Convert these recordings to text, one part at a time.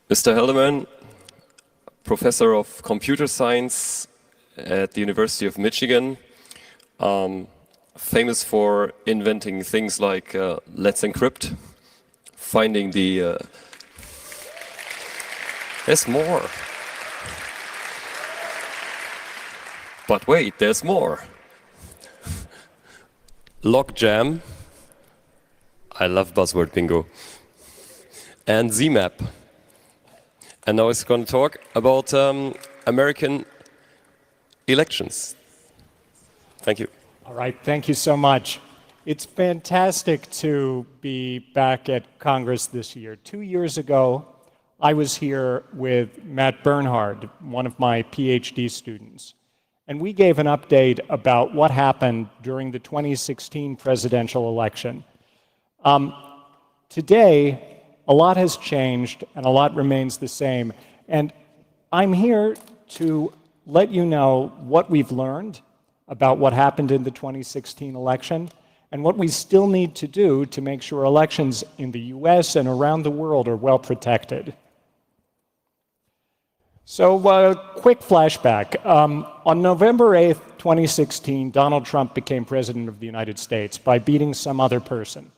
Mr. Helderman, professor of computer science at the University of Michigan, famous for inventing things like Let's Encrypt, finding the... There's more. But wait, there's more. Logjam. I love buzzword bingo. And ZMAP. And now it's going to talk about American elections. Thank you. All right, thank you so much. It's fantastic to be back at Congress this year. 2 years ago, I was here with Matt Bernhard, one of my PhD students, and we gave an update about what happened during the 2016 presidential election. Today, a lot has changed and a lot remains the same, and I'm here to let you know what we've learned about what happened in the 2016 election and what we still need to do to make sure elections in the US and around the world are well protected. So, quick flashback. On November 8th, 2016, Donald Trump became president of the United States by beating some other person.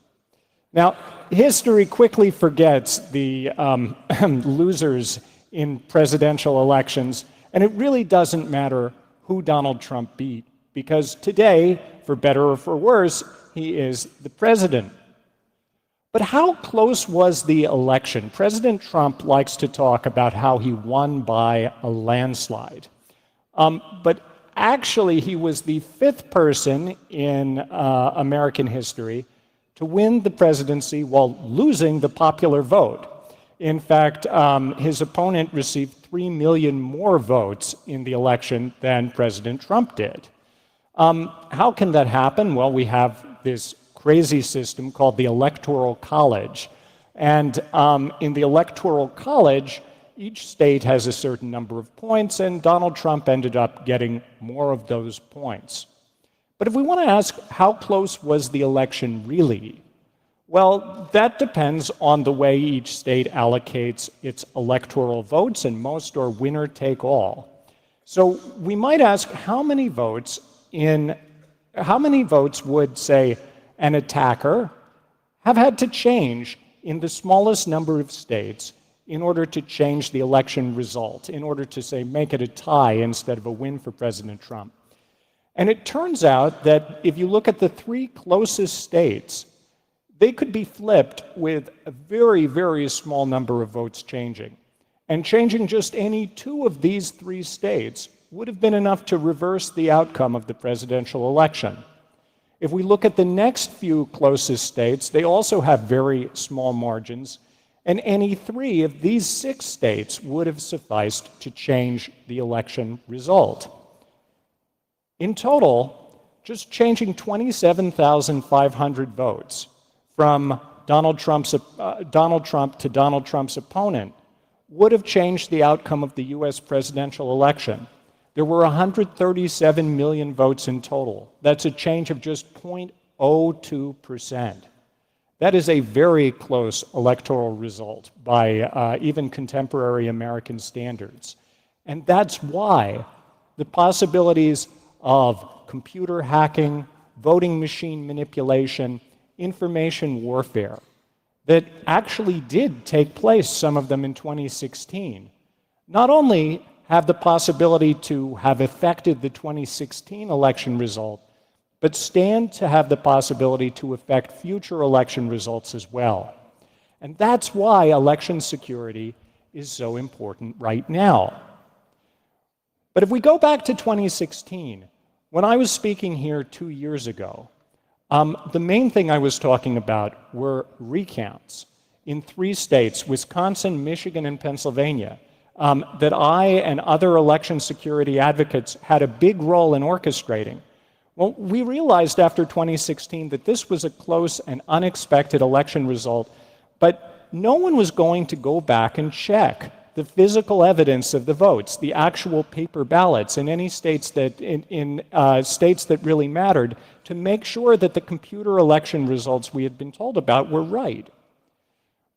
Now, history quickly forgets the losers in presidential elections, and it really doesn't matter who Donald Trump beat, because today, for better or for worse, he is the president. But how close was the election? President Trump likes to talk about how he won by a landslide. But actually, he was the fifth person in American history to win the presidency while losing the popular vote. In fact, his opponent received 3 million more votes in the election than President Trump did. How can that happen? Well, we have this crazy system called the Electoral College. And in the Electoral College, each state has a certain number of points, and Donald Trump ended up getting more of those points. But if we want to ask how close was the election really, well, that depends on the way each state allocates its electoral votes, and most are winner take all. So we might ask how many votes would, say, an attacker have had to change in the smallest number of states in order to change the election result, in order to, say, make it a tie instead of a win for President Trump. And it turns out that if you look at the three closest states, they could be flipped with a very, very small number of votes changing. And changing just any two of these three states would have been enough to reverse the outcome of the presidential election. If we look at the next few closest states, they also have very small margins, and any three of these 6 states would have sufficed to change the election result. In total, just changing 27,500 votes from Donald Trump to Donald Trump's opponent would have changed the outcome of the US presidential election. There were 137 million votes in total. That's a change of just 0.02%. That is a very close electoral result by even contemporary American standards. And that's why the possibilities of computer hacking, voting machine manipulation, information warfare that actually did take place, some of them in 2016, not only have the possibility to have affected the 2016 election result, but stand to have the possibility to affect future election results as well. And that's why election security is so important right now. But if we go back to 2016, when I was speaking here 2 years ago, the main thing I was talking about were recounts in 3 states, Wisconsin, Michigan, and Pennsylvania, that I and other election security advocates had a big role in orchestrating. Well, we realized after 2016 that this was a close and unexpected election result, but no one was going to go back and check the physical evidence of the votes, the actual paper ballots in any states that, states that really mattered, to make sure that the computer election results we had been told about were right.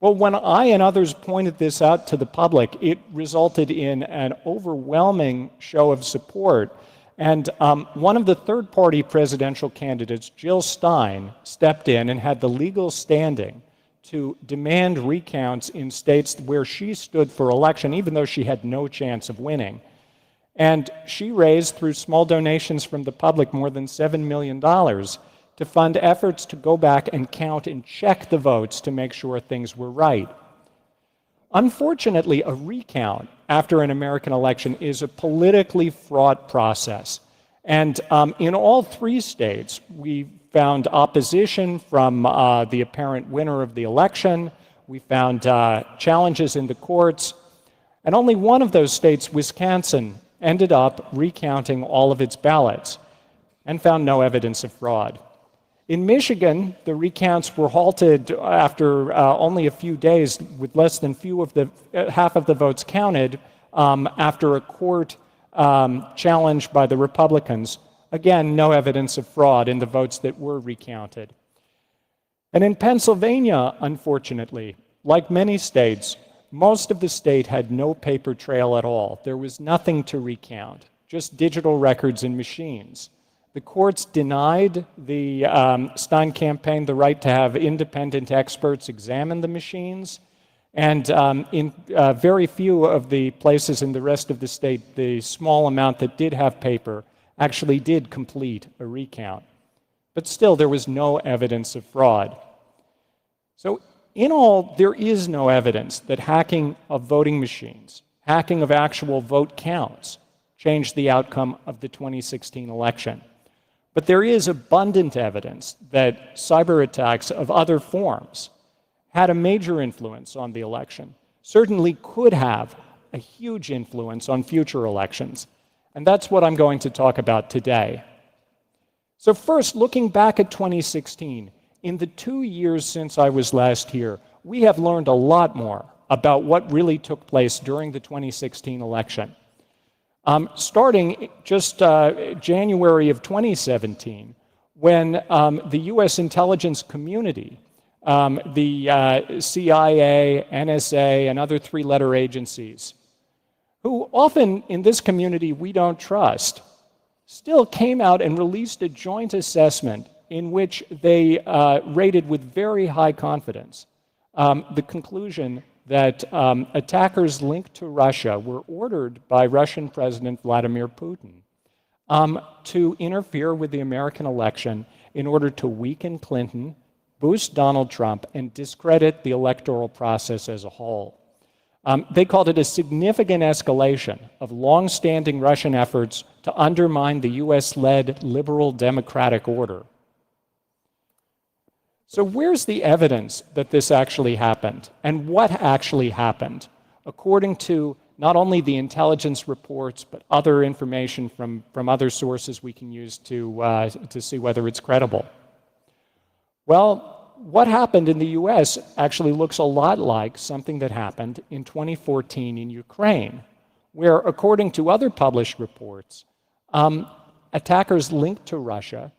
Well, when I and others pointed this out to the public, it resulted in an overwhelming show of support. And one of the third-party presidential candidates, Jill Stein, stepped in and had the legal standing to demand recounts in states where she stood for election, even though she had no chance of winning. And she raised, through small donations from the public, more than $7 million to fund efforts to go back and count and check the votes to make sure things were right. Unfortunately, a recount after an American election is a politically fraught process. And in all three states, we found opposition from the apparent winner of the election. We found challenges in the courts. And only one of those states, Wisconsin, ended up recounting all of its ballots and found no evidence of fraud. In Michigan, the recounts were halted after only a few days, with less than half of the votes counted after a court challenge by the Republicans. Again, no evidence of fraud in the votes that were recounted. And in Pennsylvania, unfortunately, like many states, most of the state had no paper trail at all. There was nothing to recount, just digital records and machines. The courts denied the Stein campaign the right to have independent experts examine the machines. And in very few of the places in the rest of the state, the small amount that did have paper actually did complete a recount. But still, there was no evidence of fraud. So in all, there is no evidence that hacking of voting machines, hacking of actual vote counts, changed the outcome of the 2016 election. But there is abundant evidence that cyber attacks of other forms had a major influence on the election, certainly could have a huge influence on future elections. And that's what I'm going to talk about today. So first, looking back at 2016, in the 2 years since I was last here, we have learned a lot more about what really took place during the 2016 election. Starting just January of 2017, when the US intelligence community, the CIA, NSA, and other three-letter agencies, who often in this community we don't trust, still came out and released a joint assessment in which they rated with very high confidence the conclusion that attackers linked to Russia were ordered by Russian President Vladimir Putin to interfere with the American election in order to weaken Clinton, boost Donald Trump, and discredit the electoral process as a whole. They called it a significant escalation of long-standing Russian efforts to undermine the US-led liberal democratic order. So where's the evidence that this actually happened? And what actually happened? According to not only the intelligence reports, but other information from other sources we can use to see whether it's credible. Well, what happened in the US actually looks a lot like something that happened in 2014 in Ukraine, where, according to other published reports, attackers linked to Russia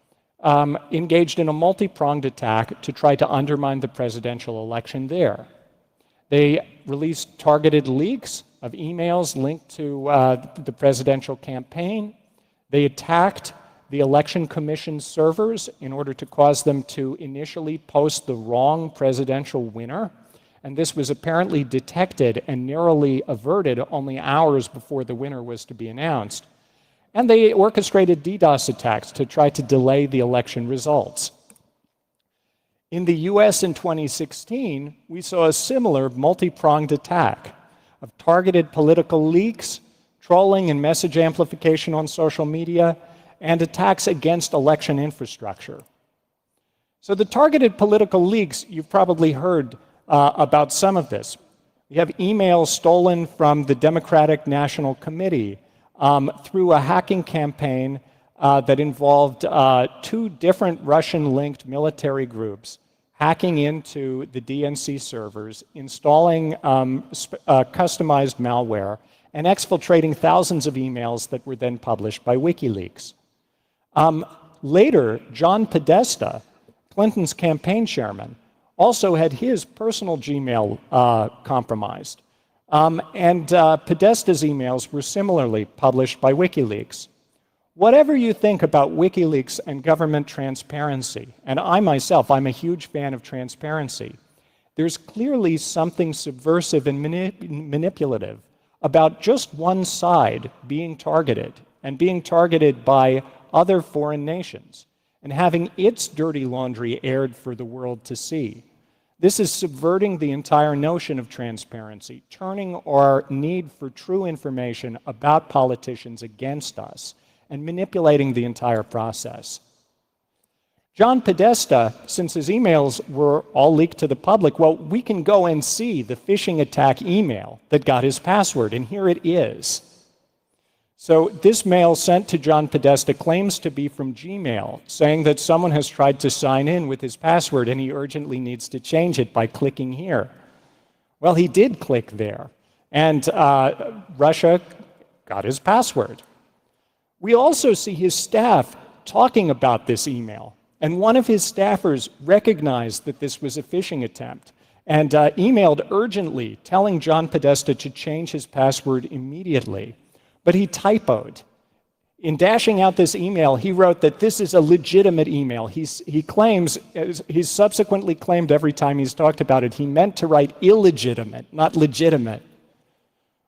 engaged in a multi-pronged attack to try to undermine the presidential election there. They released targeted leaks of emails linked to the presidential campaign. They attacked the Election Commission servers in order to cause them to initially post the wrong presidential winner. And this was apparently detected and narrowly averted only hours before the winner was to be announced. And they orchestrated DDoS attacks to try to delay the election results. In the US in 2016, we saw a similar multi-pronged attack of targeted political leaks, trolling and message amplification on social media, and attacks against election infrastructure. So the targeted political leaks, you've probably heard about some of this. We have emails stolen from the Democratic National Committee, through a hacking campaign that involved two different Russian-linked military groups hacking into the DNC servers, installing customized malware, and exfiltrating thousands of emails that were then published by WikiLeaks. Later, John Podesta, Clinton's campaign chairman, also had his personal Gmail compromised. Podesta's emails were similarly published by WikiLeaks. Whatever you think about WikiLeaks and government transparency, and I myself, I'm a huge fan of transparency, there's clearly something subversive and manipulative about just one side being targeted, and being targeted by other foreign nations, and having its dirty laundry aired for the world to see. This is subverting the entire notion of transparency, turning our need for true information about politicians against us, and manipulating the entire process. John Podesta, since his emails were all leaked to the public, well, we can go and see the phishing attack email that got his password, and here it is. So this mail sent to John Podesta claims to be from Gmail, saying that someone has tried to sign in with his password and he urgently needs to change it by clicking here. Well, he did click there, and Russia got his password. We also see his staff talking about this email, and one of his staffers recognized that this was a phishing attempt and emailed urgently telling John Podesta to change his password immediately. But he typoed. In dashing out this email, he wrote that this is a legitimate email. He claims, he's subsequently claimed every time he's talked about it, he meant to write illegitimate, not legitimate.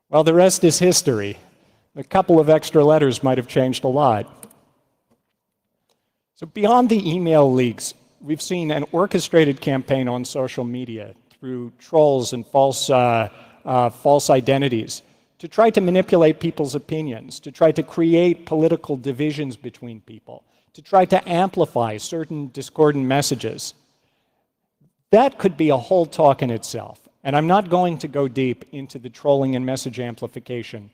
Well, the rest is history. A couple of extra letters might have changed a lot. So beyond the email leaks, we've seen an orchestrated campaign on social media through trolls and false identities to try to manipulate people's opinions, to try to create political divisions between people, to try to amplify certain discordant messages. That could be a whole talk in itself, and I'm not going to go deep into the trolling and message amplification,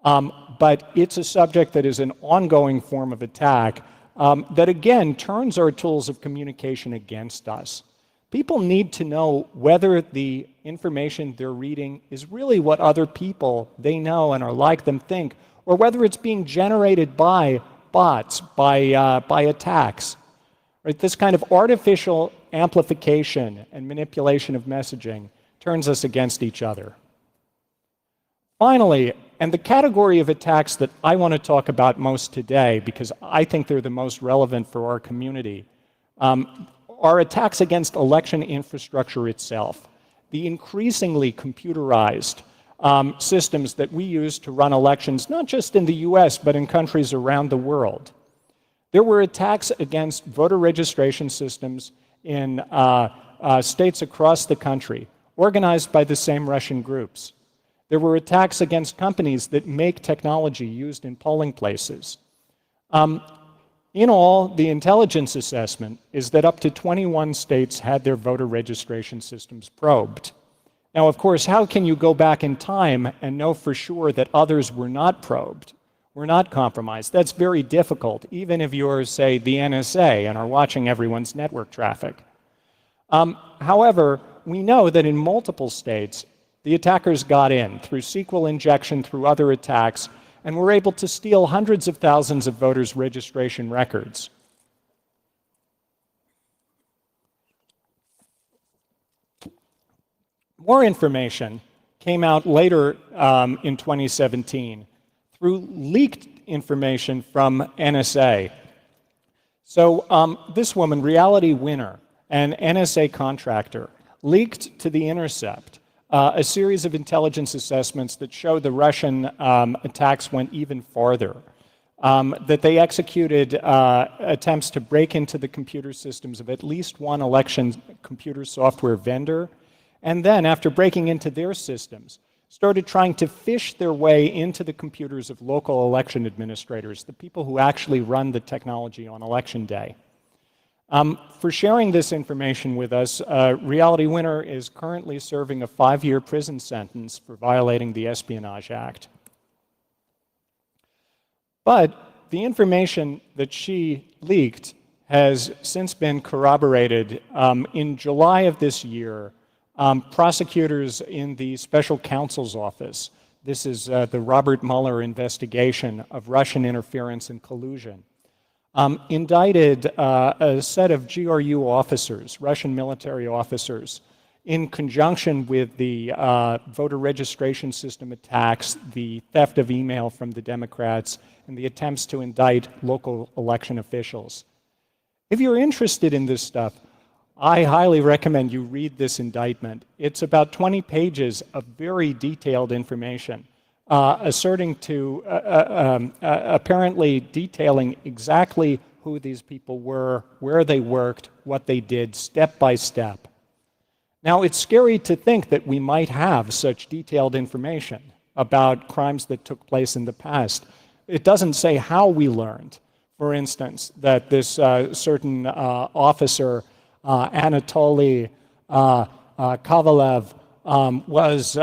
but it's a subject that is an ongoing form of attack that, again, turns our tools of communication against us. People need to know whether the information they're reading is really what other people they know and are like them think, or whether it's being generated by bots, by attacks. Right? This kind of artificial amplification and manipulation of messaging turns us against each other. Finally, and the category of attacks that I want to talk about most today, because I think they're the most relevant for our community, are attacks against election infrastructure itself, the increasingly computerized systems that we use to run elections, not just in the US, but in countries around the world. There were attacks against voter registration systems in states across the country, organized by the same Russian groups. There were attacks against companies that make technology used in polling places. In all, the intelligence assessment is that up to 21 states had their voter registration systems probed. Now, of course, how can you go back in time and know for sure that others were not probed, were not compromised? That's very difficult, even if you're, say, the NSA and are watching everyone's network traffic. However, we know that in multiple states, the attackers got in through SQL injection, through other attacks, and were able to steal hundreds of thousands of voters' registration records. More information came out later in 2017 through leaked information from NSA. So this woman, Reality Winner, an NSA contractor, leaked to The Intercept a series of intelligence assessments that show the Russian attacks went even farther, that they executed attempts to break into the computer systems of at least one election computer software vendor, and then, after breaking into their systems, started trying to fish their way into the computers of local election administrators, the people who actually run the technology on election day. For sharing this information with us, Reality Winner is currently serving a 5-year prison sentence for violating the Espionage Act. But the information that she leaked has since been corroborated. In July of this year, prosecutors in the Special Counsel's Office, this is the Robert Mueller investigation of Russian interference and collusion, indicted a set of GRU officers, Russian military officers, in conjunction with the voter registration system attacks, the theft of email from the Democrats, and the attempts to indict local election officials. If you're interested in this stuff, I highly recommend you read this indictment. It's about 20 pages of very detailed information, apparently detailing exactly who these people were, where they worked, what they did, step by step. Now, it's scary to think that we might have such detailed information about crimes that took place in the past. It doesn't say how we learned, for instance, that this certain officer, Anatoly Kovalev, was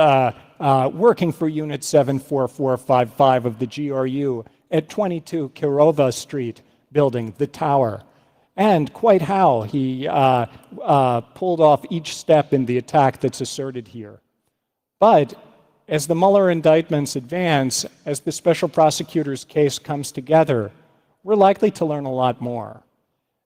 working for Unit 74455 of the GRU at 22 Kirova Street building, the tower, and quite how he pulled off each step in the attack that's asserted here. But as the Mueller indictments advance, as the special prosecutor's case comes together, we're likely to learn a lot more.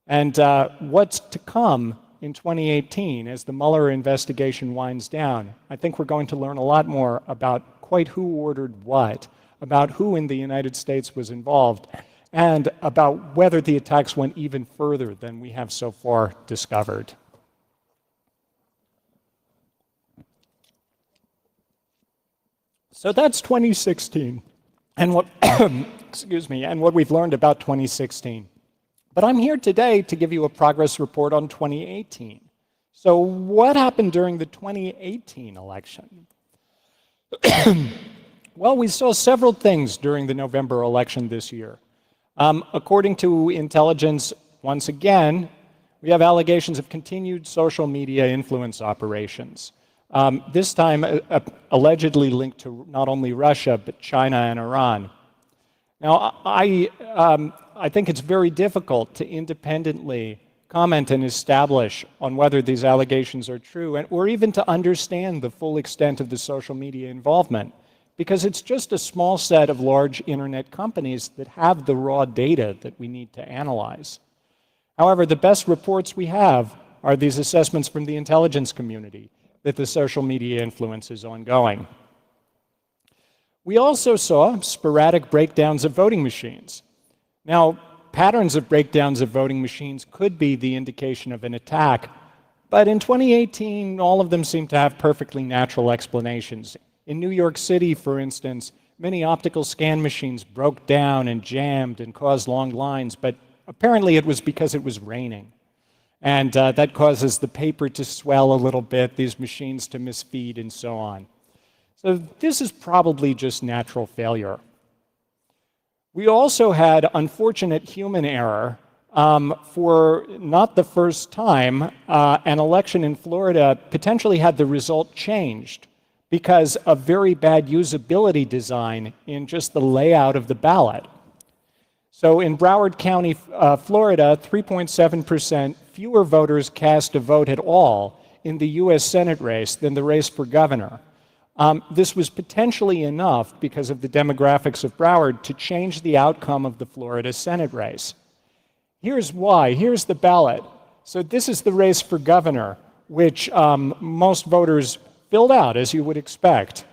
And what's to come in 2018 as the Mueller investigation winds down, I think we're going to learn a lot more about quite who ordered what, about who in the United States was involved, and about whether the attacks went even further than we have so far discovered. So that's 2016, and what, excuse me, and what we've learned about 2016. But I'm here today to give you a progress report on 2018. So what happened during the 2018 election? Well, we saw several things during the November election this year. According to intelligence, once again, we have allegations of continued social media influence operations. This time allegedly linked to not only Russia, but China and Iran. Now, I think it's very difficult to independently comment and establish on whether these allegations are true, or even to understand the full extent of the social media involvement, because it's just a small set of large internet companies that have the raw data that we need to analyze. However, the best reports we have are these assessments from the intelligence community that the social media influence is ongoing. We also saw sporadic breakdowns of voting machines. Now, patterns of breakdowns of voting machines could be the indication of an attack, but in 2018, all of them seem to have perfectly natural explanations. In New York City, for instance, many optical scan machines broke down and jammed and caused long lines, but apparently it was because it was raining. And that causes the paper to swell a little bit, these machines to misfeed, and so on. So this is probably just natural failure. We also had unfortunate human error. For not the first time, an election in Florida potentially had the result changed because of very bad usability design in just the layout of the ballot. So in Broward County, Florida, 3.7% fewer voters cast a vote at all in the US Senate race than the race for governor. This was potentially enough, because of the demographics of Broward, to change the outcome of the Florida Senate race. Here's why. Here's the ballot. So this is the race for governor, which most voters filled out, as you would expect.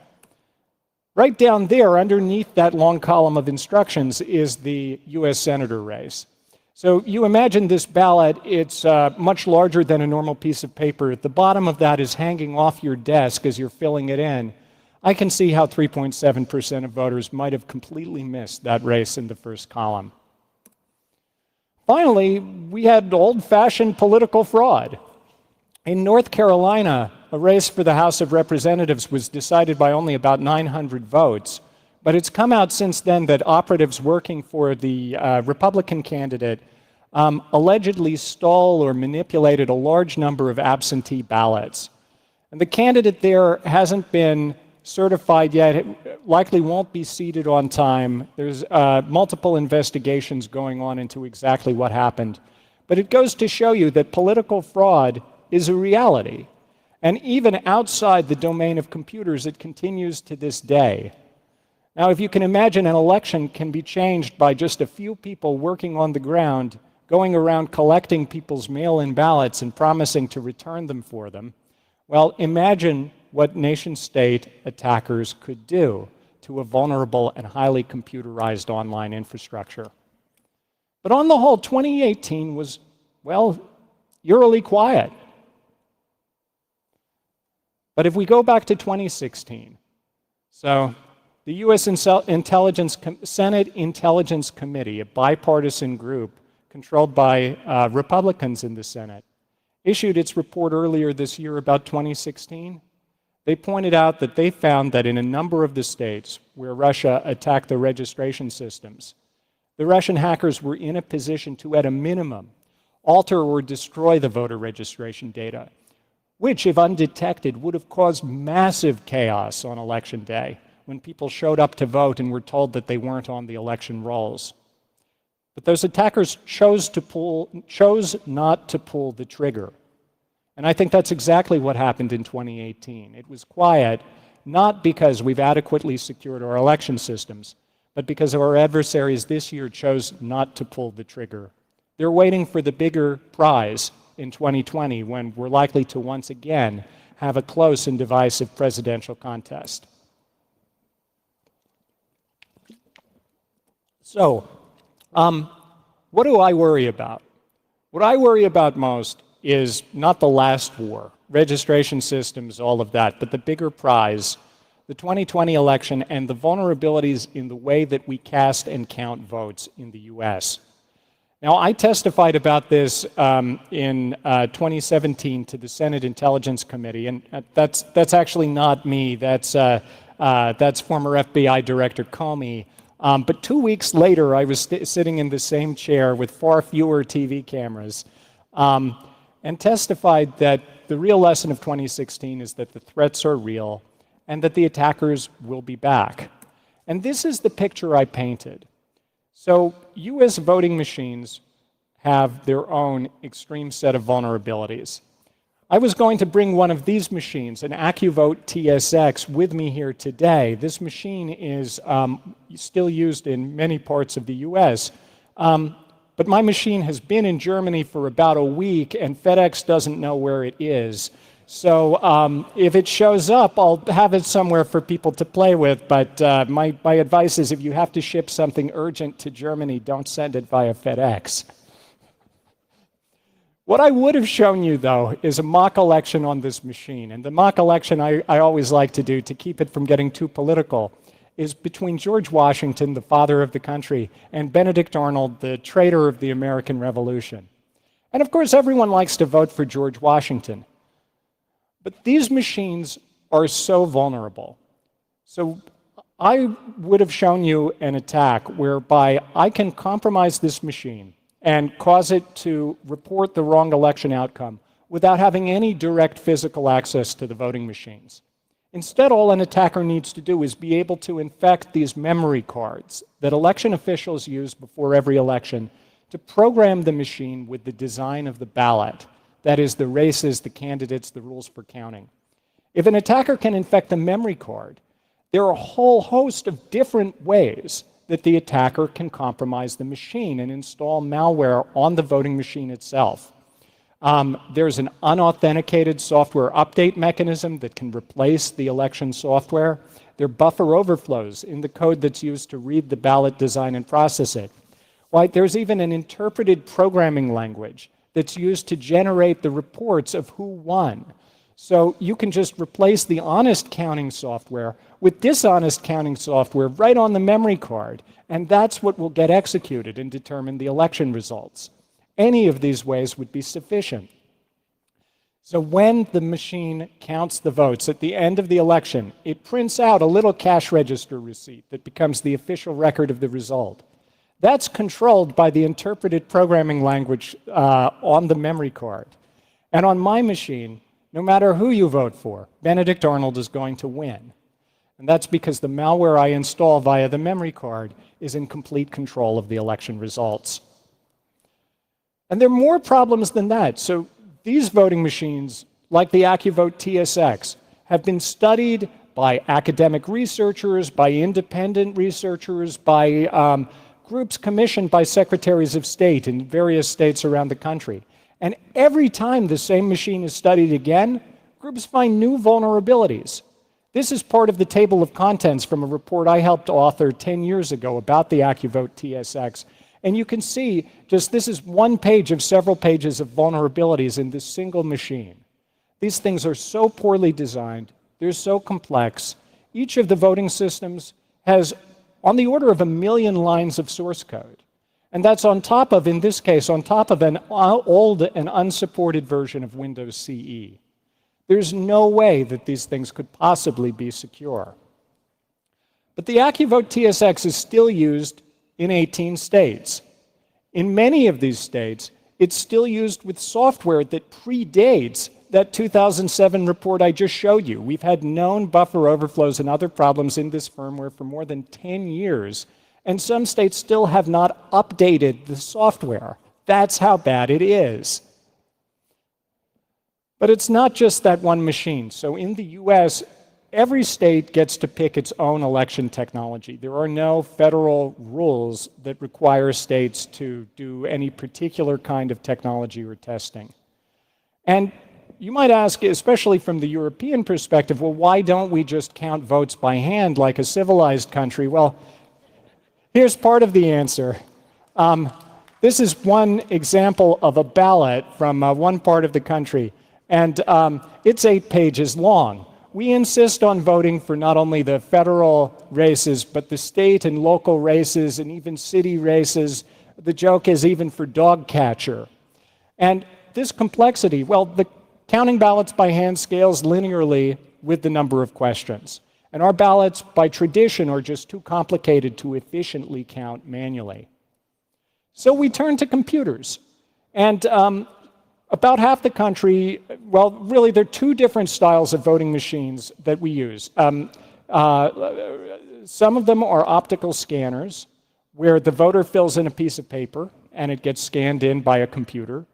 Right down there, underneath that long column of instructions, is the US Senator race. So you imagine this ballot, it's much larger than a normal piece of paper. At the bottom of that is hanging off your desk as you're filling it in. I can see how 3.7% of voters might have completely missed that race in the first column. Finally, we had old-fashioned political fraud. In North Carolina, a race for the House of Representatives was decided by only about 900 votes, but it's come out since then that operatives working for the Republican candidate allegedly stole or manipulated a large number of absentee ballots. And the candidate there hasn't been certified yet. It likely won't be seated on time. There's multiple investigations going on into exactly what happened. But it goes to show you that political fraud is a reality. And even outside the domain of computers, it continues to this day. Now, if you can imagine, an election can be changed by just a few people working on the ground, going around collecting people's mail-in ballots and promising to return them for them. Well, imagine what nation-state attackers could do to a vulnerable and highly computerized online infrastructure. But on the whole, 2018 was, well, eerily quiet. But if we go back to 2016, so the U.S. Senate Intelligence Committee, a bipartisan group controlled by Republicans in the Senate, issued its report earlier this year about 2016. They pointed out that they found that in a number of the states where Russia attacked the registration systems, the Russian hackers were in a position to, at a minimum, alter or destroy the voter registration data, which, if undetected, would have caused massive chaos on election day when people showed up to vote and were told that they weren't on the election rolls. But those attackers chose not to pull the trigger. And I think that's exactly what happened in 2018. It was quiet, not because we've adequately secured our election systems, but because our adversaries this year chose not to pull the trigger. They're waiting for the bigger prize in 2020, when we're likely to once again have a close and divisive presidential contest. So, what do I worry about? What I worry about most is not the last war, registration systems, all of that, but the bigger prize, the 2020 election and the vulnerabilities in the way that we cast and count votes in the US. Now, I testified about this in 2017 to the Senate Intelligence Committee, and that's actually not me. That's former FBI Director Comey. But 2 weeks later, I was sitting in the same chair with far fewer TV cameras and testified that the real lesson of 2016 is that the threats are real and that the attackers will be back. And this is the picture I painted. So US voting machines have their own extreme set of vulnerabilities. I was going to bring one of these machines, an AccuVote TSX, with me here today. This machine is still used in many parts of the US, but my machine has been in Germany for about a week, and FedEx doesn't know where it is. So if it shows up, I'll have it somewhere for people to play with, but my advice is if you have to ship something urgent to Germany, don't send it via FedEx. What I would have shown you, though, is a mock election on this machine. And the mock election I always like to do, to keep it from getting too political, is between George Washington, the father of the country, and Benedict Arnold, the traitor of the American Revolution. And of course, everyone likes to vote for George Washington. But these machines are so vulnerable. So I would have shown you an attack whereby I can compromise this machine and cause it to report the wrong election outcome without having any direct physical access to the voting machines. Instead, all an attacker needs to do is be able to infect these memory cards that election officials use before every election to program the machine with the design of the ballot. That is, the races, the candidates, the rules for counting. If an attacker can infect the memory card, there are a whole host of different ways that the attacker can compromise the machine and install malware on the voting machine itself. There's an unauthenticated software update mechanism that can replace the election software. There are buffer overflows in the code that's used to read the ballot design and process it. Right? There's even an interpreted programming language that's used to generate the reports of who won. So you can just replace the honest counting software with dishonest counting software right on the memory card, and that's what will get executed and determine the election results. Any of these ways would be sufficient. So when the machine counts the votes at the end of the election, it prints out a little cash register receipt that becomes the official record of the result. That's controlled by the interpreted programming language on the memory card. And on my machine, no matter who you vote for, Benedict Arnold is going to win. And that's because the malware I install via the memory card is in complete control of the election results. And there are more problems than that. So these voting machines, like the AccuVote TSX, have been studied by academic researchers, by independent researchers, by groups commissioned by secretaries of state in various states around the country. And every time the same machine is studied again, groups find new vulnerabilities. This is part of the table of contents from a report I helped author 10 years ago about the AccuVote TSX. And you can see just this is one page of several pages of vulnerabilities in this single machine. These things are so poorly designed, they're so complex. Each of the voting systems has on the order of 1 million lines of source code. And that's on top of, in this case, on top of an old and unsupported version of Windows CE. There's no way that these things could possibly be secure. But the AccuVote TSX is still used in 18 states. In many of these states, it's still used with software that predates that 2007 report I just showed you. We've had known buffer overflows and other problems in this firmware for more than 10 years, and some states still have not updated the software. That's how bad it is. But it's not just that one machine. So in the US, every state gets to pick its own election technology. There are no federal rules that require states to do any particular kind of technology or testing. And you might ask, especially from the European perspective, well, why don't we just count votes by hand like a civilized country? Well, here's part of the answer. This is one example of a ballot from one part of the country, and it's 8 pages long. We insist on voting for not only the federal races, but the state and local races and even city races. The joke is even for dog catcher. And this complexity, well, the counting ballots by hand scales linearly with the number of questions. And our ballots, by tradition, are just too complicated to efficiently count manually. So we turn to computers. And about half the country, well, really, there are 2 different styles of voting machines that we use. Some of them are optical scanners, where the voter fills in a piece of paper and it gets scanned in by a computer.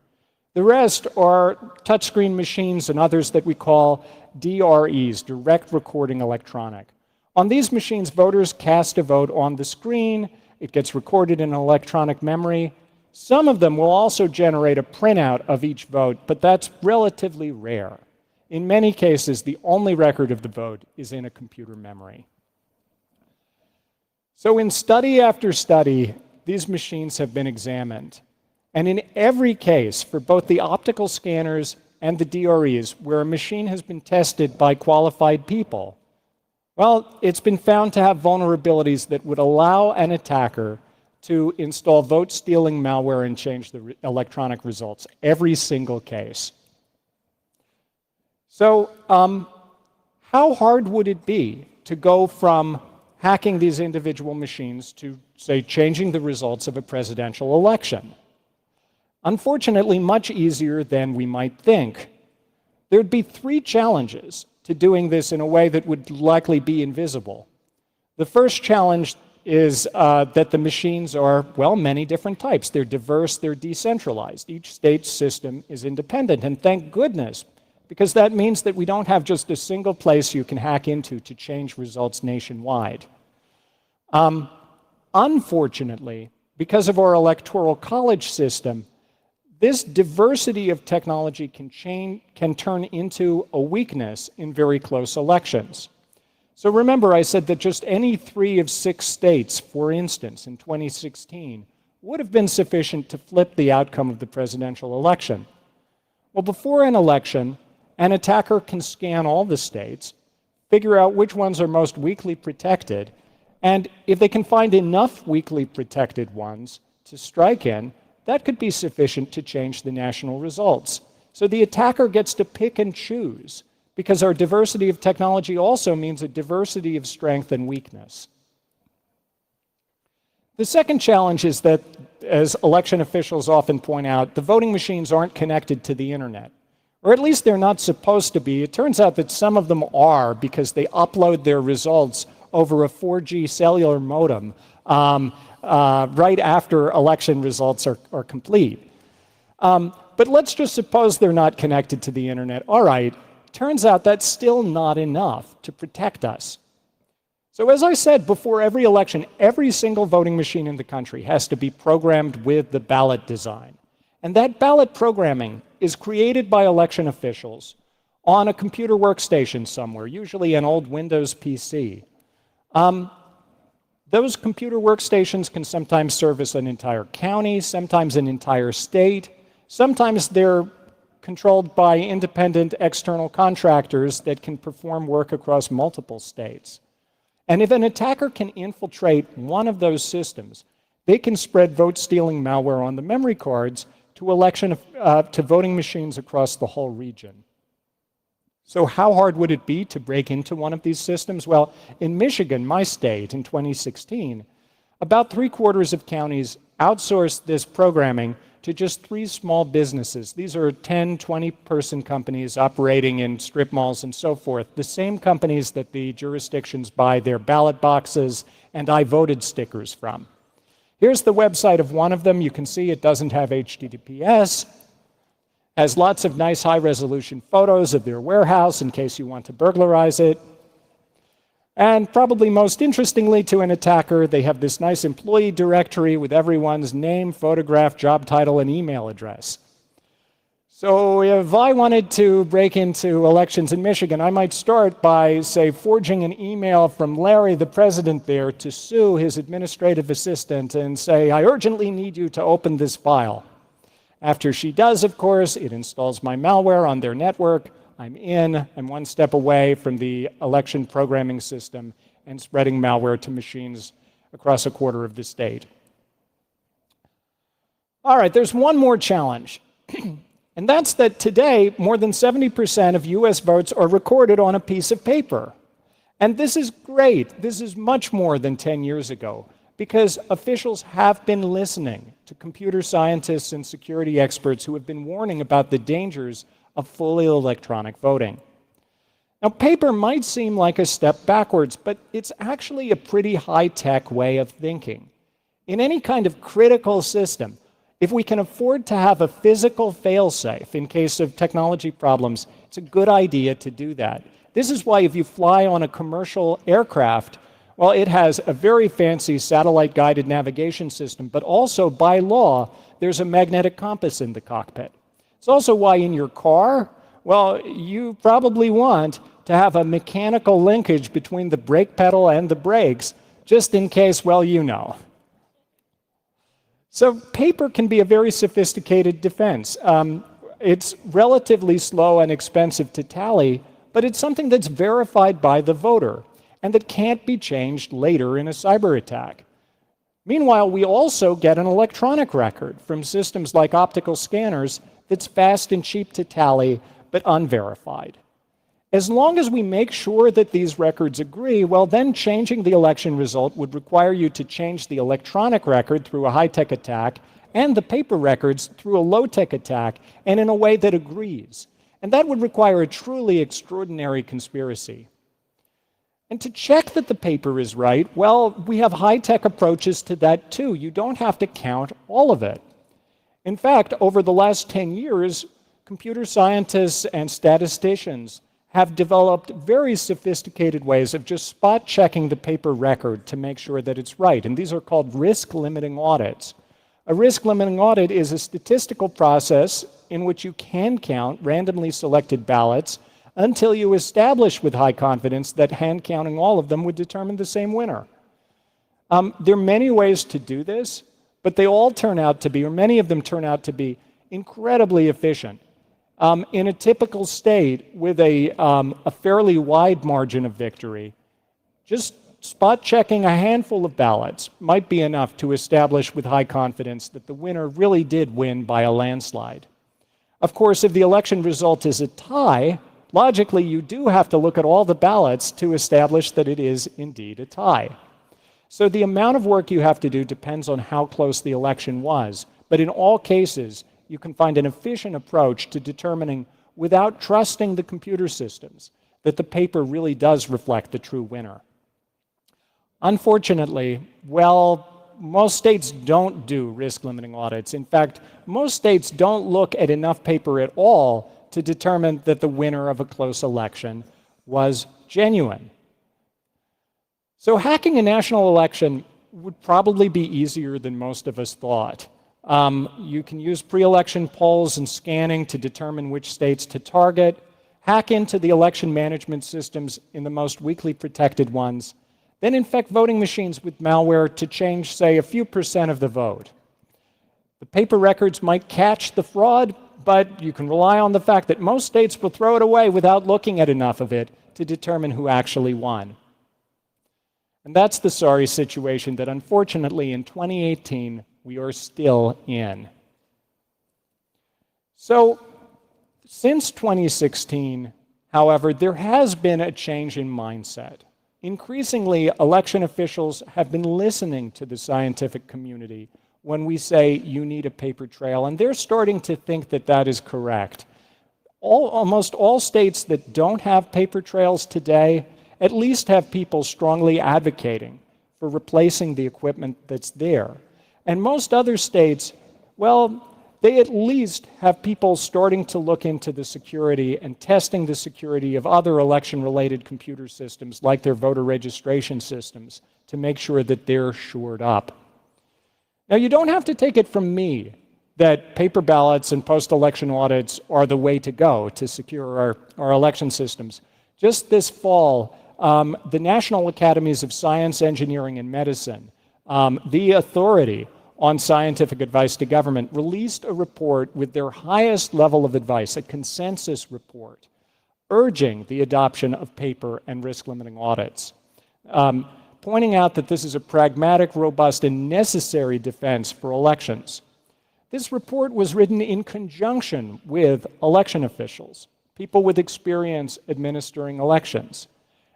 The rest are touchscreen machines and others that we call DREs, direct recording electronic. On these machines, voters cast a vote on the screen. It gets recorded in an electronic memory. Some of them will also generate a printout of each vote, but that's relatively rare. In many cases, the only record of the vote is in a computer memory. So in study after study, these machines have been examined. And in every case, for both the optical scanners and the DREs, where a machine has been tested by qualified people, well, it's been found to have vulnerabilities that would allow an attacker to install vote-stealing malware and change the electronic results, every single case. So how hard would it be to go from hacking these individual machines to, say, changing the results of a presidential election? Unfortunately, much easier than we might think. There'd be 3 challenges to doing this in a way that would likely be invisible. The first challenge is that the machines are, well, many different types. They're diverse, they're decentralized. Each state's system is independent, and thank goodness, because that means that we don't have just a single place you can hack into to change results nationwide. Unfortunately, because of our electoral college system, this diversity of technology can turn into a weakness in very close elections. So remember, I said that just any 3 of 6 states, for instance, in 2016, would have been sufficient to flip the outcome of the presidential election. Well, before an election, an attacker can scan all the states, figure out which ones are most weakly protected, and if they can find enough weakly protected ones to strike in, that could be sufficient to change the national results. So the attacker gets to pick and choose, because our diversity of technology also means a diversity of strength and weakness. The second challenge is that, as election officials often point out, the voting machines aren't connected to the internet. Or at least they're not supposed to be. It turns out that some of them are, because they upload their results over a 4G cellular modem right after election results are complete. But let's just suppose they're not connected to the internet. All right, turns out that's still not enough to protect us. So as I said, before every election, every single voting machine in the country has to be programmed with the ballot design. And that ballot programming is created by election officials on a computer workstation somewhere, usually an old Windows PC. Those computer workstations can sometimes service an entire county, sometimes an entire state. Sometimes they're controlled by independent external contractors that can perform work across multiple states. And if an attacker can infiltrate one of those systems, they can spread vote-stealing malware on the memory cards to voting machines across the whole region. So how hard would it be to break into one of these systems? Well, in Michigan, my state, in 2016, about 3/4 of counties outsourced this programming to just 3 small businesses. These are 10, 20-person companies operating in strip malls and so forth, the same companies that the jurisdictions buy their ballot boxes and I voted stickers from. Here's the website of one of them. You can see it doesn't have HTTPS, has lots of nice high-resolution photos of their warehouse in case you want to burglarize it. And probably most interestingly to an attacker, they have this nice employee directory with everyone's name, photograph, job title, and email address. So if I wanted to break into elections in Michigan, I might start by, say, forging an email from Larry, the president there, to Sue, his administrative assistant, and say, I urgently need you to open this file. After she does, of course, it installs my malware on their network. I'm in. I'm one step away from the election programming system and spreading malware to machines across 1/4 of the state. All right, there's one more challenge. And that's that today, more than 70% of US votes are recorded on a piece of paper. And this is great. This is much more than 10 years ago, because officials have been listening to computer scientists and security experts who have been warning about the dangers of fully electronic voting. Now, paper might seem like a step backwards, but it's actually a pretty high-tech way of thinking. In any kind of critical system, if we can afford to have a physical fail-safe in case of technology problems, it's a good idea to do that. This is why if you fly on a commercial aircraft, well, it has a very fancy satellite-guided navigation system, but also, by law, there's a magnetic compass in the cockpit. It's also why in your car, well, you probably want to have a mechanical linkage between the brake pedal and the brakes, just in case, well, you know. So paper can be a very sophisticated defense. It's relatively slow and expensive to tally, but it's something that's verified by the voter and that can't be changed later in a cyber attack. Meanwhile, we also get an electronic record from systems like optical scanners that's fast and cheap to tally, but unverified. As long as we make sure that these records agree, well, then changing the election result would require you to change the electronic record through a high-tech attack and the paper records through a low-tech attack, and in a way that agrees. And that would require a truly extraordinary conspiracy. And to check that the paper is right, well, we have high-tech approaches to that too. You don't have to count all of it. In fact, over the last 10 years, computer scientists and statisticians have developed very sophisticated ways of just spot-checking the paper record to make sure that it's right. And these are called risk-limiting audits. A risk-limiting audit is a statistical process in which you can count randomly selected ballots until you establish with high confidence that hand counting all of them would determine the same winner. There are many ways to do this, but they all turn out to be, or many of them turn out to be, incredibly efficient. In a typical state with a fairly wide margin of victory, just spot checking a handful of ballots might be enough to establish with high confidence that the winner really did win by a landslide. Of course, if the election result is a tie, logically, you do have to look at all the ballots to establish that it is indeed a tie. So the amount of work you have to do depends on how close the election was. But in all cases, you can find an efficient approach to determining, without trusting the computer systems, that the paper really does reflect the true winner. Unfortunately, well, most states don't do risk-limiting audits. In fact, most states don't look at enough paper at all to determine that the winner of a close election was genuine. So hacking a national election would probably be easier than most of us thought. You can use pre-election polls and scanning to determine which states to target, hack into the election management systems in the most weakly protected ones, then infect voting machines with malware to change, say, a few % of the vote. The paper records might catch the fraud, but you can rely on the fact that most states will throw it away without looking at enough of it to determine who actually won. And that's the sorry situation that, unfortunately, in 2018, we are still in. So, since 2016, however, there has been a change in mindset. Increasingly, election officials have been listening to the scientific community when we say you need a paper trail, and they're starting to think that that is correct. Almost all states that don't have paper trails today at least have people strongly advocating for replacing the equipment that's there. And most other states, well, they at least have people starting to look into the security and testing the security of other election-related computer systems, like their voter registration systems, to make sure that they're shored up. Now, you don't have to take it from me that paper ballots and post-election audits are the way to go to secure our election systems. Just this fall, the National Academies of Science, Engineering, and Medicine, the authority on scientific advice to government, released a report with their highest level of advice, a consensus report, urging the adoption of paper and risk-limiting audits, pointing out that this is a pragmatic, robust, and necessary defense for elections. This report was written in conjunction with election officials, people with experience administering elections.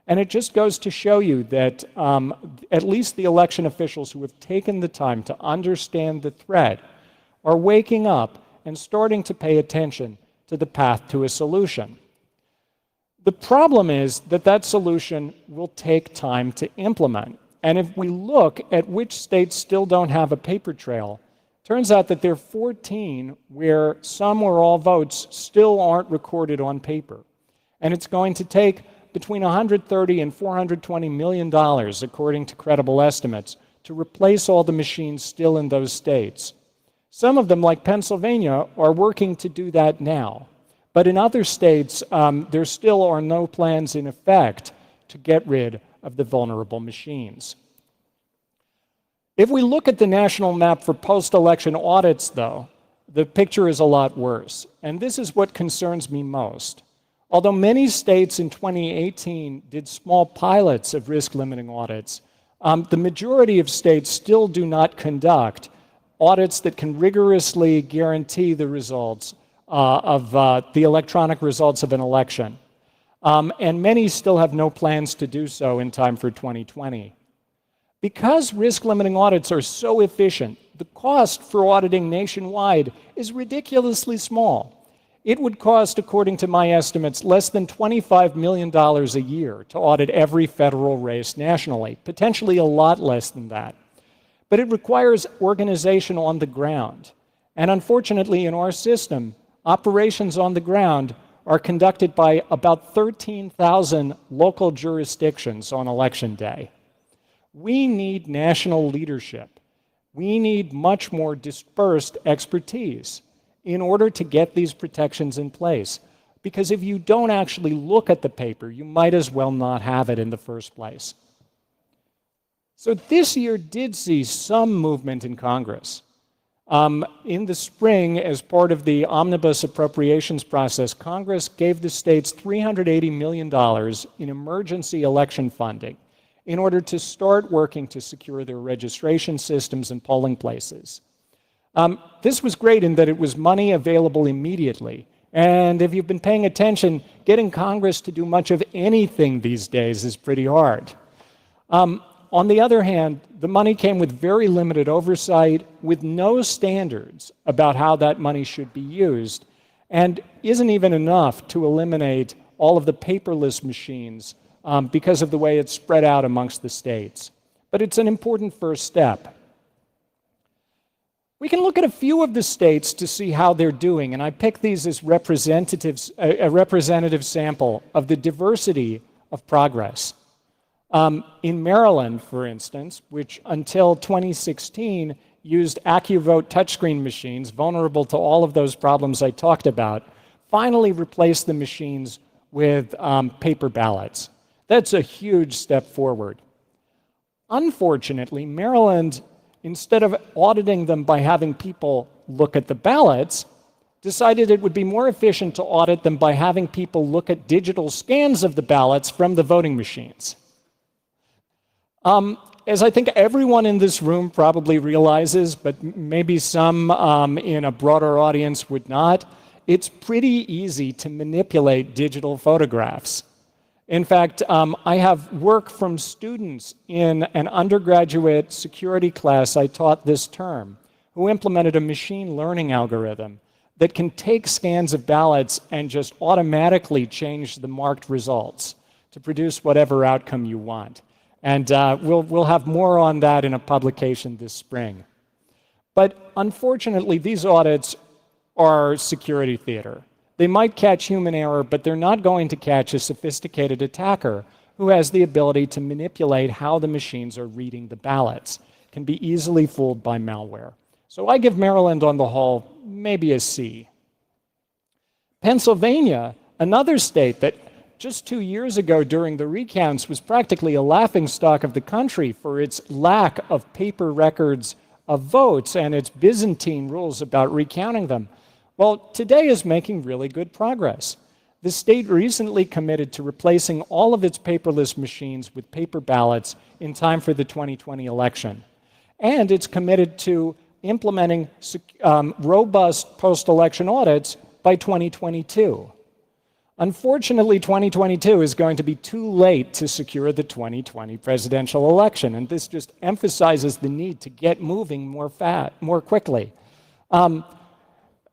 And it just goes to show you that at least the election officials who have taken the time to understand the threat are waking up and starting to pay attention to the path to a solution. The problem is that that solution will take time to implement. And if we look at which states still don't have a paper trail, turns out that there are 14 where some or all votes still aren't recorded on paper. And it's going to take between $130 and $420 million, according to credible estimates, to replace all the machines still in those states. Some of them, like Pennsylvania, are working to do that now. But in other states, there still are no plans in effect to get rid of the vulnerable machines. If we look at the national map for post-election audits, though, the picture is a lot worse. And this is what concerns me most. Although many states in 2018 did small pilots of risk-limiting audits, the majority of states still do not conduct audits that can rigorously guarantee the results of the electronic results of an election. And many still have no plans to do so in time for 2020. Because risk-limiting audits are so efficient, the cost for auditing nationwide is ridiculously small. It would cost, according to my estimates, less than $25 million a year to audit every federal race nationally, potentially a lot less than that. But it requires organization on the ground. And unfortunately, in our system, operations on the ground are conducted by about 13,000 local jurisdictions on election day. We need national leadership. We need much more dispersed expertise in order to get these protections in place. Because if you don't actually look at the paper, you might as well not have it in the first place. So this year did see some movement in Congress. In the spring, as part of the omnibus appropriations process, Congress gave the states $380 million in emergency election funding in order to start working to secure their registration systems and polling places. This was great in that it was money available immediately. And if you've been paying attention, getting Congress to do much of anything these days is pretty hard. On the other hand, the money came with very limited oversight, with no standards about how that money should be used, and isn't even enough to eliminate all of the paperless machines because of the way it's spread out amongst the states. But it's an important first step. We can look at a few of the states to see how they're doing, and I pick these as representatives, a representative sample of the diversity of progress. In Maryland, for instance, which until 2016 used AccuVote touchscreen machines, vulnerable to all of those problems I talked about, finally replaced the machines with paper ballots. That's a huge step forward. Unfortunately, Maryland, instead of auditing them by having people look at the ballots, decided it would be more efficient to audit them by having people look at digital scans of the ballots from the voting machines. As I think everyone in this room probably realizes, but maybe some in a broader audience would not, it's pretty easy to manipulate digital photographs. In fact, I have work from students in an undergraduate security class I taught this term, who implemented a machine learning algorithm that can take scans of ballots and just automatically change the marked results to produce whatever outcome you want. And we'll have more on that in a publication this spring. But unfortunately, these audits are security theater. They might catch human error, but they're not going to catch a sophisticated attacker who has the ability to manipulate how the machines are reading the ballots. Can be easily fooled by malware. So I give Maryland on the whole maybe a C. Pennsylvania, another state that just 2 years ago during the recounts was practically a laughingstock of the country for its lack of paper records of votes and its Byzantine rules about recounting them. Well, today is making really good progress. The state recently committed to replacing all of its paperless machines with paper ballots in time for the 2020 election. And it's committed to implementing robust post-election audits by 2022. Unfortunately, 2022 is going to be too late to secure the 2020 presidential election, and this just emphasizes the need to get moving more quickly.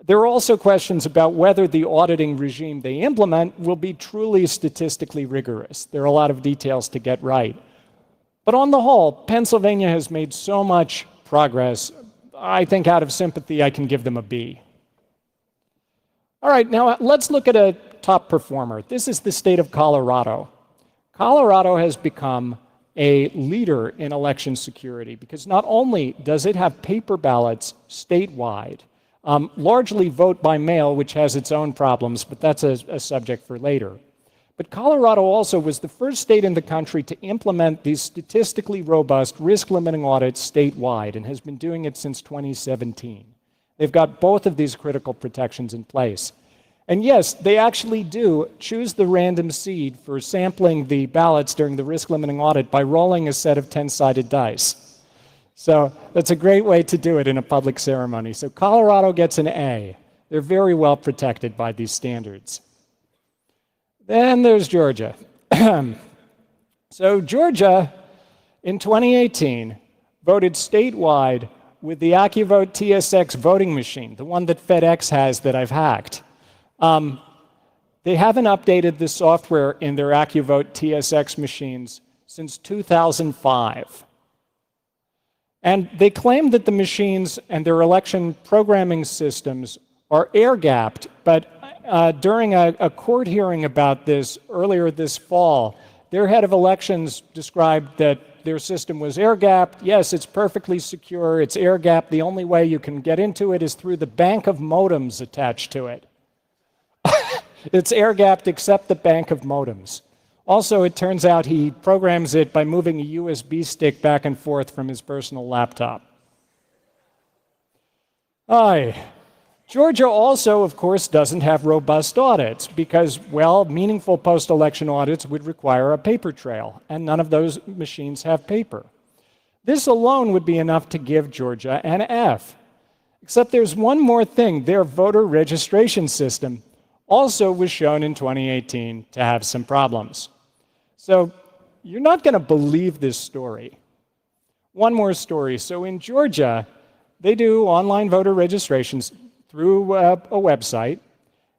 There are also questions about whether the auditing regime they implement will be truly statistically rigorous. There are a lot of details to get right. But on the whole, Pennsylvania has made so much progress. I think out of sympathy, I can give them a B. All right, now let's look at a top performer. This is the state of Colorado. Colorado has become a leader in election security because not only does it have paper ballots statewide, largely vote by mail, which has its own problems, but that's a subject for later. But Colorado also was the first state in the country to implement these statistically robust risk-limiting audits statewide and has been doing it since 2017. They've got both of these critical protections in place. And yes, they actually do choose the random seed for sampling the ballots during the risk-limiting audit by rolling a set of 10-sided dice. So that's a great way to do it in a public ceremony. So Colorado gets an A. They're very well protected by these standards. Then there's Georgia. So Georgia, in 2018, voted statewide with the AccuVote TSX voting machine, the one that FedEx has that I've hacked. They haven't updated the software in their AccuVote TSX machines since 2005. And they claim that the machines and their election programming systems are air-gapped, but during a court hearing about this earlier this fall, their head of elections described that their system was air-gapped. Yes, it's perfectly secure, it's air-gapped. The only way you can get into it is through the bank of modems attached to it. It's air-gapped except the bank of modems. Also, it turns out he programs it by moving a USB stick back and forth from his personal laptop. Georgia also, of course, doesn't have robust audits because, well, meaningful post-election audits would require a paper trail, and none of those machines have paper. This alone would be enough to give Georgia an F. Except there's one more thing. Their voter registration system also was shown in 2018 to have some problems. So you're not going to believe this story. One more story. So in Georgia, they do online voter registrations through a website.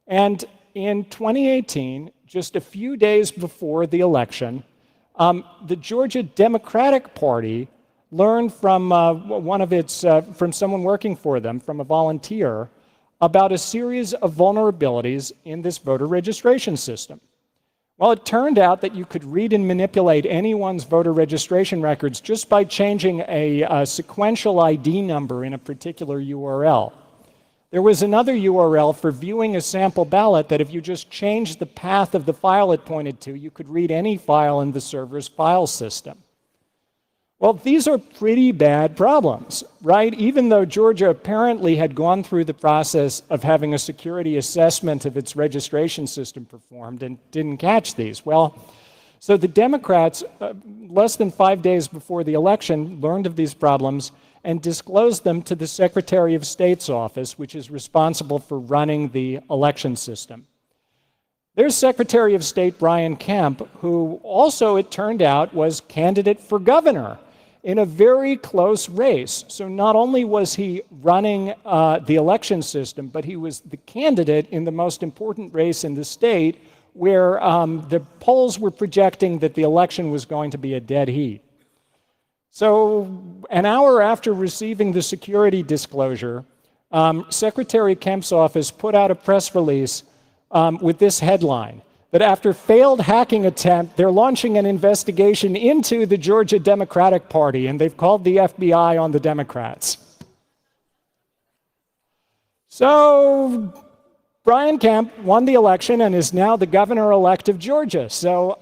And in 2018, just a few days before the election, the Georgia Democratic Party learned from from someone working for them, from a volunteer, about a series of vulnerabilities in this voter registration system. Well, it turned out that you could read and manipulate anyone's voter registration records just by changing a sequential ID number in a particular URL. There was another URL for viewing a sample ballot that if you just changed the path of the file it pointed to, you could read any file in the server's file system. Well, these are pretty bad problems, right? Even though Georgia apparently had gone through the process of having a security assessment of its registration system performed and didn't catch these. Well, so the Democrats, less than 5 days before the election, learned of these problems and disclosed them to the Secretary of State's office, which is responsible for running the election system. There's Secretary of State Brian Kemp, who also, it turned out, was candidate for governor in a very close race. So not only was he running the election system, but he was the candidate in the most important race in the state, where the polls were projecting that the election was going to be a dead heat. So an hour after receiving the security disclosure, Secretary Kemp's office put out a press release with this headline, that after failed hacking attempt, they're launching an investigation into the Georgia Democratic Party, and they've called the FBI on the Democrats. So Brian Kemp won the election and is now the governor-elect of Georgia. So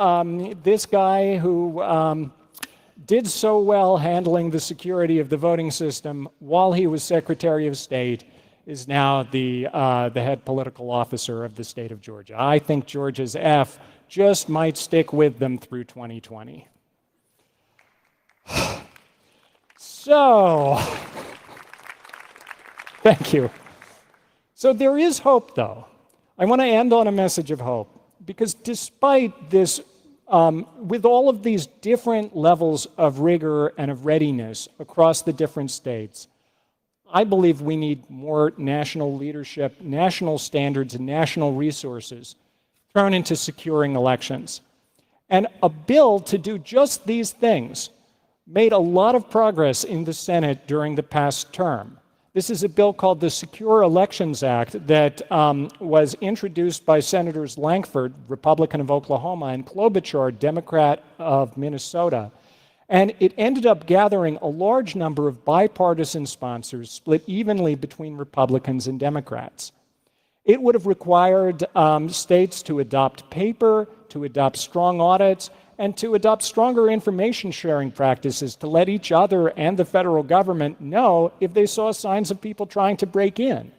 this guy who did so well handling the security of the voting system while he was Secretary of State is now the head political officer of the state of Georgia. I think Georgia's F just might stick with them through 2020. So, thank you. So there is hope, though. I want to end on a message of hope, because despite this, with all of these different levels of rigor and of readiness across the different states, I believe we need more national leadership, national standards, and national resources thrown into securing elections. And a bill to do just these things made a lot of progress in the Senate during the past term. This is a bill called the Secure Elections Act that was introduced by Senators Lankford, Republican of Oklahoma, and Klobuchar, Democrat of Minnesota. And it ended up gathering a large number of bipartisan sponsors split evenly between Republicans and Democrats. It would have required states to adopt paper, to adopt strong audits, and to adopt stronger information sharing practices to let each other and the federal government know if they saw signs of people trying to break in.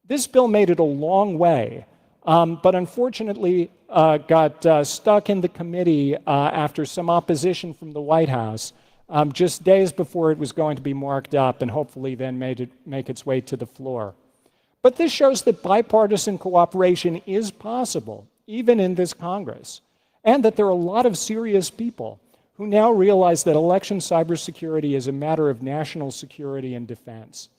This bill made it a long way, but unfortunately got stuck in the committee after some opposition from the White House, just days before it was going to be marked up and hopefully then make its way to the floor. But this shows that bipartisan cooperation is possible, even in this Congress, and that there are a lot of serious people who now realize that election cybersecurity is a matter of national security and defense.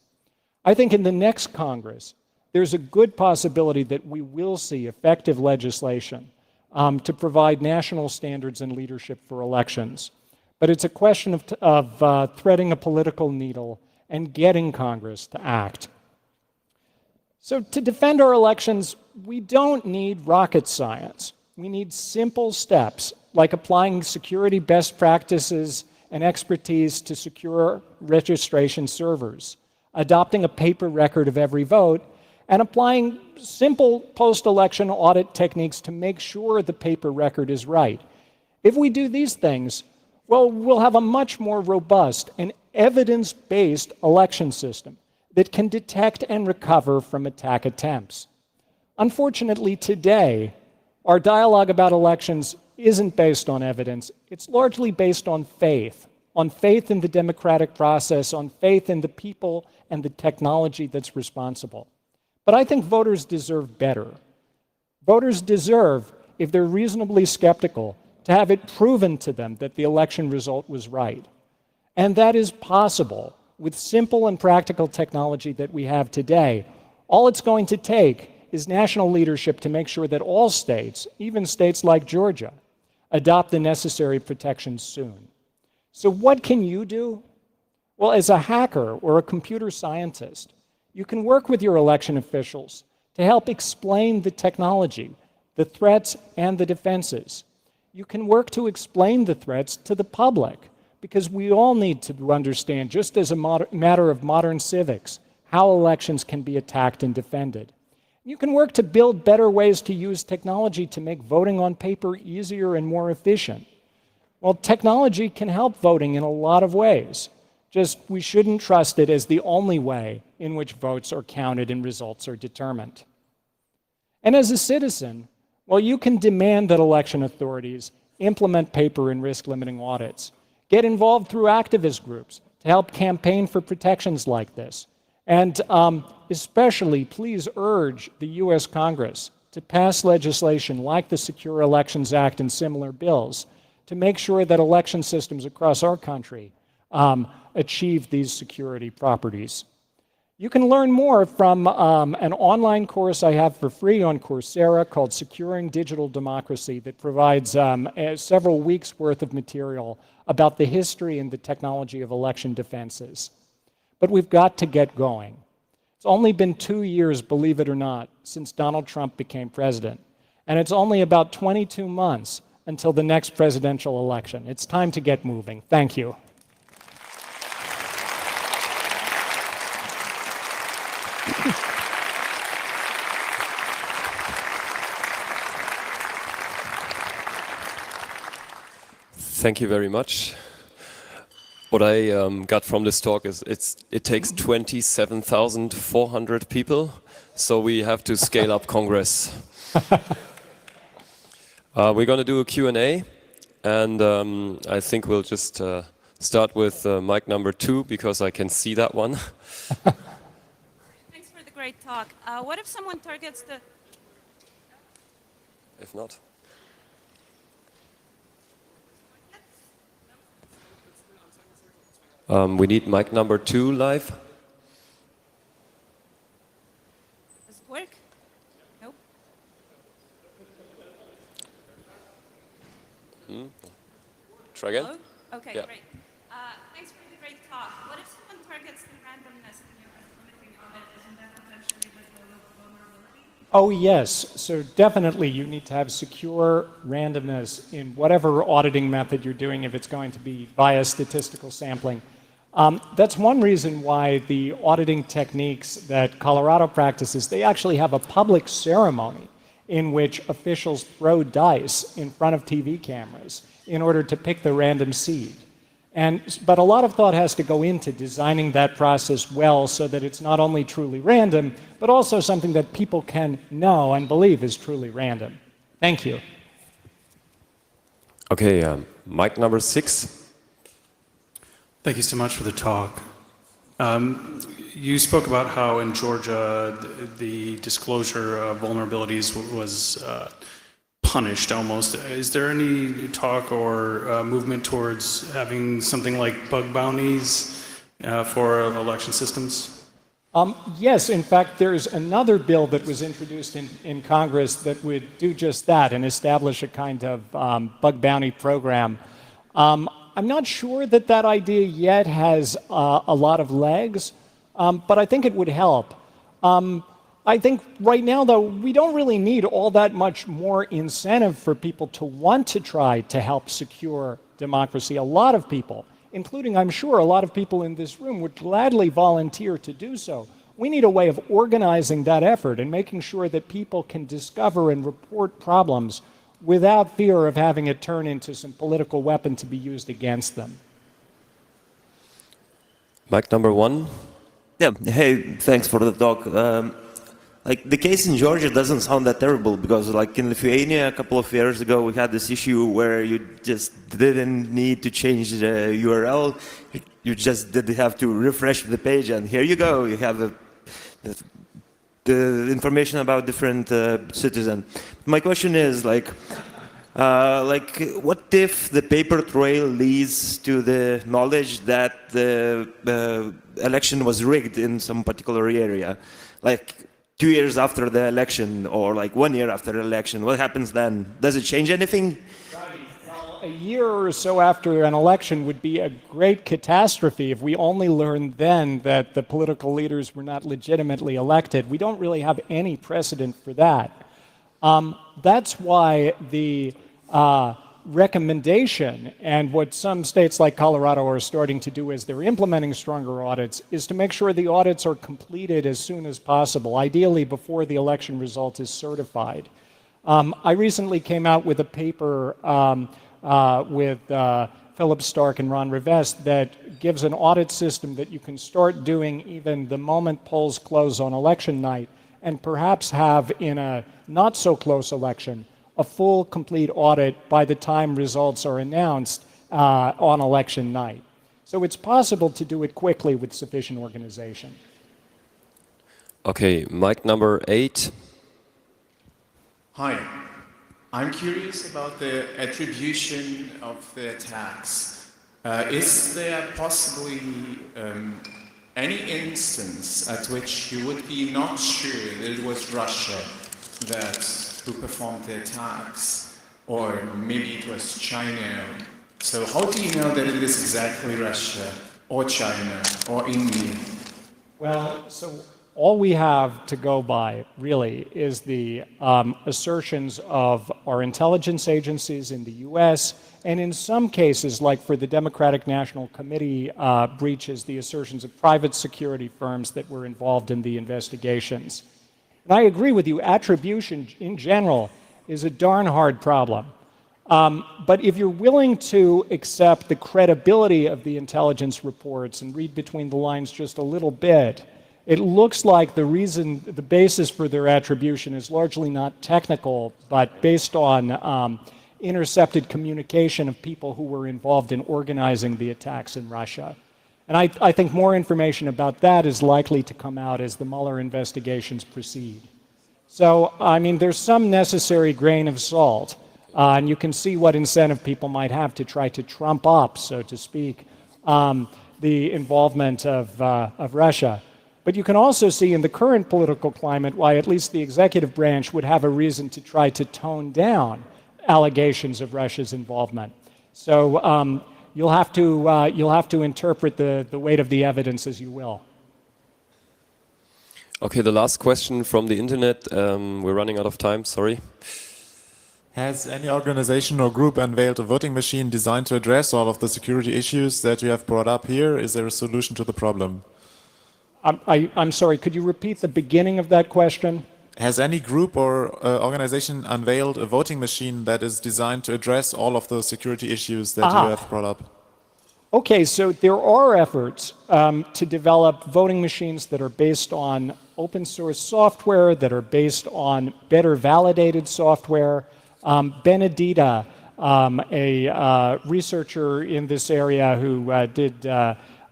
I think in the next Congress, there's a good possibility that we will see effective legislation to provide national standards and leadership for elections. But it's a question of threading a political needle and getting Congress to act. So to defend our elections, we don't need rocket science. We need simple steps, like applying security best practices and expertise to secure registration servers, adopting a paper record of every vote, and applying simple post-election audit techniques to make sure the paper record is right. If we do these things, well, we'll have a much more robust and evidence-based election system that can detect and recover from attack attempts. Unfortunately, today, our dialogue about elections isn't based on evidence. It's largely based on faith in the democratic process, on faith in the people and the technology that's responsible. But I think voters deserve better. Voters deserve, if they're reasonably skeptical, to have it proven to them that the election result was right. And that is possible with simple and practical technology that we have today. All it's going to take is national leadership to make sure that all states, even states like Georgia, adopt the necessary protections soon. So what can you do? Well, as a hacker or a computer scientist, you can work with your election officials to help explain the technology, the threats and the defenses. You can work to explain the threats to the public, because we all need to understand, just as a matter of modern civics, how elections can be attacked and defended. You can work to build better ways to use technology to make voting on paper easier and more efficient. Well, technology can help voting in a lot of ways. Just we shouldn't trust it as the only way in which votes are counted and results are determined. And as a citizen, well, you can demand that election authorities implement paper and risk-limiting audits. Get involved through activist groups to help campaign for protections like this. And especially, please urge the US Congress to pass legislation like the Secure Elections Act and similar bills to make sure that election systems across our country achieve these security properties. You can learn more from an online course I have for free on Coursera called Securing Digital Democracy that provides several weeks' worth of material about the history and the technology of election defenses. But we've got to get going. It's only been 2 years, believe it or not, since Donald Trump became president. And it's only about 22 months until the next presidential election. It's time to get moving. Thank you. Thank you very much. What I got from this talk is it takes 27,400 people, so we have to scale up Congress. We're going to do a Q&A, and I think we'll just start with mic number 2, because I can see that one. Thanks for the great talk. What if someone targets the... If not. We need mic number 2 live. Does it work? Nope. Try again. Hello? Okay, Yeah. great. Thanks for the great talk. What if someone targets the randomness in your limiting of it? Isn't that potentially like a vulnerability? Oh, yes. So definitely you need to have secure randomness in whatever auditing method you're doing, if it's going to be via statistical sampling. That's one reason why the auditing techniques that Colorado practices, they actually have a public ceremony in which officials throw dice in front of TV cameras in order to pick the random seed. But a lot of thought has to go into designing that process well so that it's not only truly random, but also something that people can know and believe is truly random. Thank you. Okay, mic number 6. Thank you so much for the talk. You spoke about how in Georgia the disclosure of vulnerabilities was punished almost. Is there any talk or movement towards having something like bug bounties for election systems? Yes, in fact, there's another bill that was introduced in Congress that would do just that and establish a kind of bug bounty program. I'm not sure that that idea yet has a lot of legs, but I think it would help. I think right now, though, we don't really need all that much more incentive for people to want to try to help secure democracy. A lot of people, including, I'm sure, a lot of people in this room, would gladly volunteer to do so. We need a way of organizing that effort and making sure that people can discover and report problems without fear of having it turn into some political weapon to be used against them. Mic number 1. Yeah, hey, thanks for the talk. Like the case in Georgia doesn't sound that terrible, because like in Lithuania a couple of years ago we had this issue where you just didn't need to change the URL, you just did have to refresh the page and here you go, you have the information about different citizens. My question is like what if the paper trail leads to the knowledge that the election was rigged in some particular area? Like 2 years after the election, or like 1 year after the election, what happens then? Does it change anything? Right. Well, a year or so after an election would be a great catastrophe if we only learned then that the political leaders were not legitimately elected. We don't really have any precedent for that. That's why the recommendation, and what some states like Colorado are starting to do as they're implementing stronger audits, is to make sure the audits are completed as soon as possible, ideally before the election result is certified. I recently came out with a paper with Philip Stark and Ron Rivest that gives an audit system that you can start doing even the moment polls close on election night, and perhaps have in a not so close election a full, complete audit by the time results are announced on election night. So it's possible to do it quickly with sufficient organization. Okay, mic number 8. Hi, I'm curious about the attribution of the attacks. Is there possibly any instance at which you would be not sure that it was Russia who performed the attacks, or maybe it was China? So how do you know that it is exactly Russia, or China, or India? Well, so all we have to go by, really, is the assertions of our intelligence agencies in the US, and in some cases, like for the Democratic National Committee breaches, the assertions of private security firms that were involved in the investigations. And I agree with you, attribution in general is a darn hard problem. But if you're willing to accept the credibility of the intelligence reports and read between the lines just a little bit, it looks like the basis for their attribution is largely not technical, but based on intercepted communication of people who were involved in organizing the attacks in Russia. And I think more information about that is likely to come out as the Mueller investigations proceed. So, I mean, there's some necessary grain of salt, and you can see what incentive people might have to try to trump up, so to speak, the involvement of Russia. But you can also see in the current political climate why at least the executive branch would have a reason to try to tone down allegations of Russia's involvement. So you'll have to interpret the weight of the evidence as you will. Okay, the last question from the internet. We're running out of time, sorry. Has any organization or group unveiled a voting machine designed to address all of the security issues that you have brought up here? Is there a solution to the problem? I'm sorry, could you repeat the beginning of that question? Has any group or organization unveiled a voting machine that is designed to address all of the security issues that you have brought up? Okay, so there are efforts to develop voting machines that are based on open source software, that are based on better validated software. Benedita, a researcher in this area who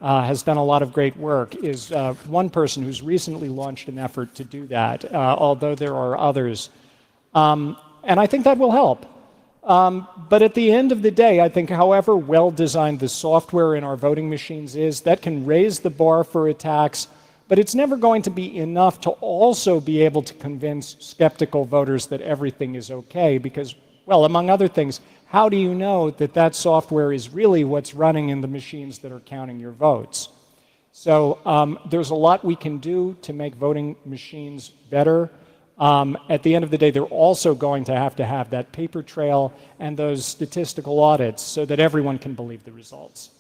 has done a lot of great work, is one person who's recently launched an effort to do that, although there are others. And I think that will help. But at the end of the day, I think however well-designed the software in our voting machines is, that can raise the bar for attacks, but it's never going to be enough to also be able to convince skeptical voters that everything is okay, because, well, among other things, how do you know that that software is really what's running in the machines that are counting your votes? So there's a lot we can do to make voting machines better. At the end of the day, they're also going to have that paper trail and those statistical audits so that everyone can believe the results.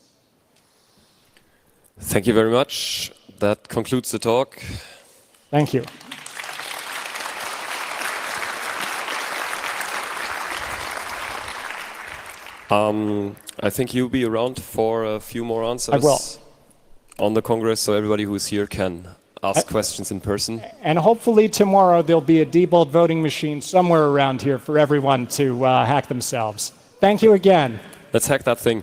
Thank you very much. That concludes the talk. Thank you. I think you'll be around for a few more answers. I will. On the Congress, so everybody who's here can ask questions in person. And hopefully tomorrow there'll be a Diebold voting machine somewhere around here for everyone to hack themselves. Thank you again. Let's hack that thing.